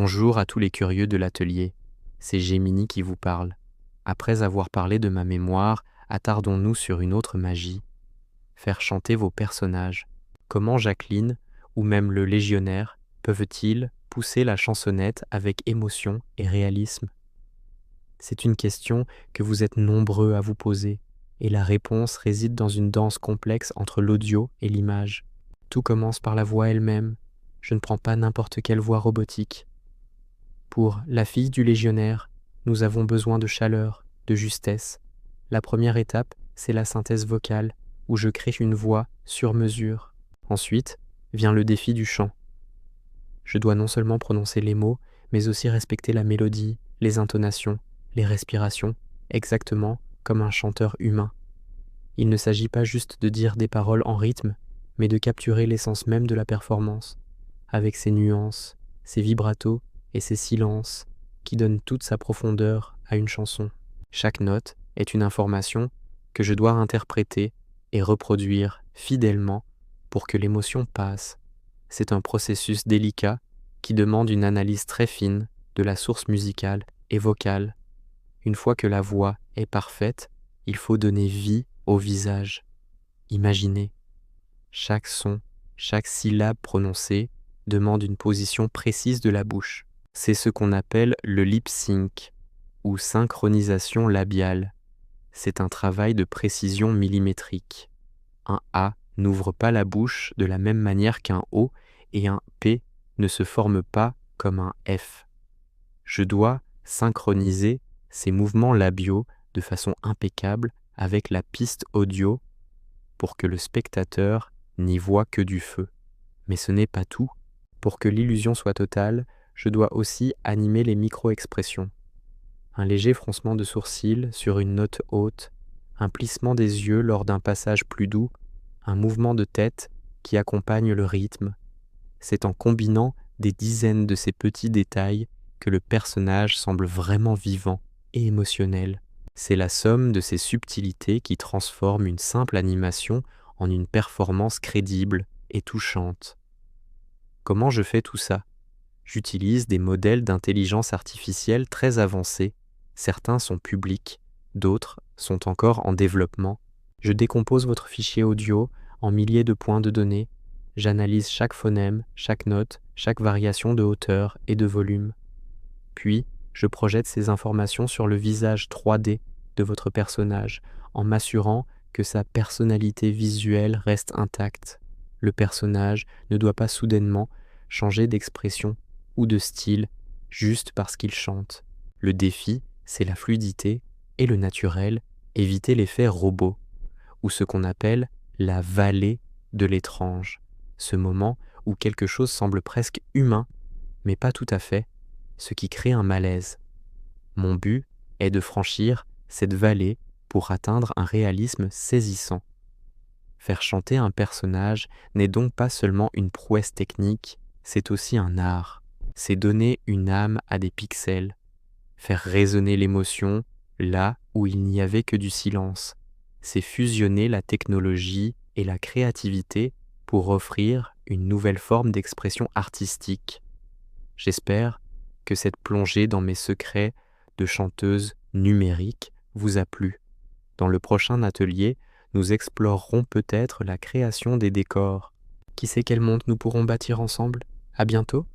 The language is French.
Bonjour à tous les curieux de l'atelier, c'est Géminie qui vous parle. Après avoir parlé de ma mémoire, attardons-nous sur une autre magie, faire chanter vos personnages. Comment Jacqueline, ou même le légionnaire, peuvent-ils pousser la chansonnette avec émotion et réalisme? C'est une question que vous êtes nombreux à vous poser, et la réponse réside dans une danse complexe entre l'audio et l'image. Tout commence par la voix elle-même. Je ne prends pas n'importe quelle voix robotique. Pour La fille du légionnaire, nous avons besoin de chaleur, de justesse. La première étape, c'est la synthèse vocale, où je crée une voix sur mesure. Ensuite, vient le défi du chant. Je dois non seulement prononcer les mots, mais aussi respecter la mélodie, les intonations, les respirations, exactement comme un chanteur humain. Il ne s'agit pas juste de dire des paroles en rythme, mais de capturer l'essence même de la performance, avec ses nuances, ses vibratos et ses silences qui donnent toute sa profondeur à une chanson. Chaque note est une information que je dois interpréter et reproduire fidèlement pour que l'émotion passe. C'est un processus délicat qui demande une analyse très fine de la source musicale et vocale. Une fois que la voix est parfaite, il faut donner vie au visage. Imaginez, chaque son, chaque syllabe prononcée demande une position précise de la bouche. C'est ce qu'on appelle le lip sync ou synchronisation labiale. C'est un travail de précision millimétrique. Un A n'ouvre pas la bouche de la même manière qu'un O et un P ne se forme pas comme un F. Je dois synchroniser ces mouvements labiaux de façon impeccable avec la piste audio pour que le spectateur n'y voit que du feu. Mais ce n'est pas tout. Pour que l'illusion soit totale, je dois aussi animer les micro-expressions. Un léger froncement de sourcils sur une note haute, un plissement des yeux lors d'un passage plus doux, un mouvement de tête qui accompagne le rythme. C'est en combinant des dizaines de ces petits détails que le personnage semble vraiment vivant et émotionnel. C'est la somme de ces subtilités qui transforme une simple animation en une performance crédible et touchante. Comment je fais tout ça? J'utilise des modèles d'intelligence artificielle très avancés. Certains sont publics, d'autres sont encore en développement. Je décompose votre fichier audio en milliers de points de données. J'analyse chaque phonème, chaque note, chaque variation de hauteur et de volume. Puis, je projette ces informations sur le visage 3D de votre personnage en m'assurant que sa personnalité visuelle reste intacte. Le personnage ne doit pas soudainement changer d'expression ou de style juste parce qu'il chante. Le défi, c'est la fluidité et le naturel, éviter l'effet robot, ou ce qu'on appelle la vallée de l'étrange, ce moment où quelque chose semble presque humain, mais pas tout à fait, ce qui crée un malaise. Mon but est de franchir cette vallée pour atteindre un réalisme saisissant. Faire chanter un personnage n'est donc pas seulement une prouesse technique, c'est aussi un art. C'est donner une âme à des pixels, faire résonner l'émotion là où il n'y avait que du silence. C'est fusionner la technologie et la créativité pour offrir une nouvelle forme d'expression artistique. J'espère que cette plongée dans mes secrets de chanteuse numérique vous a plu. Dans le prochain atelier, nous explorerons peut-être la création des décors. Qui sait quel monde nous pourrons bâtir ensemble? À bientôt!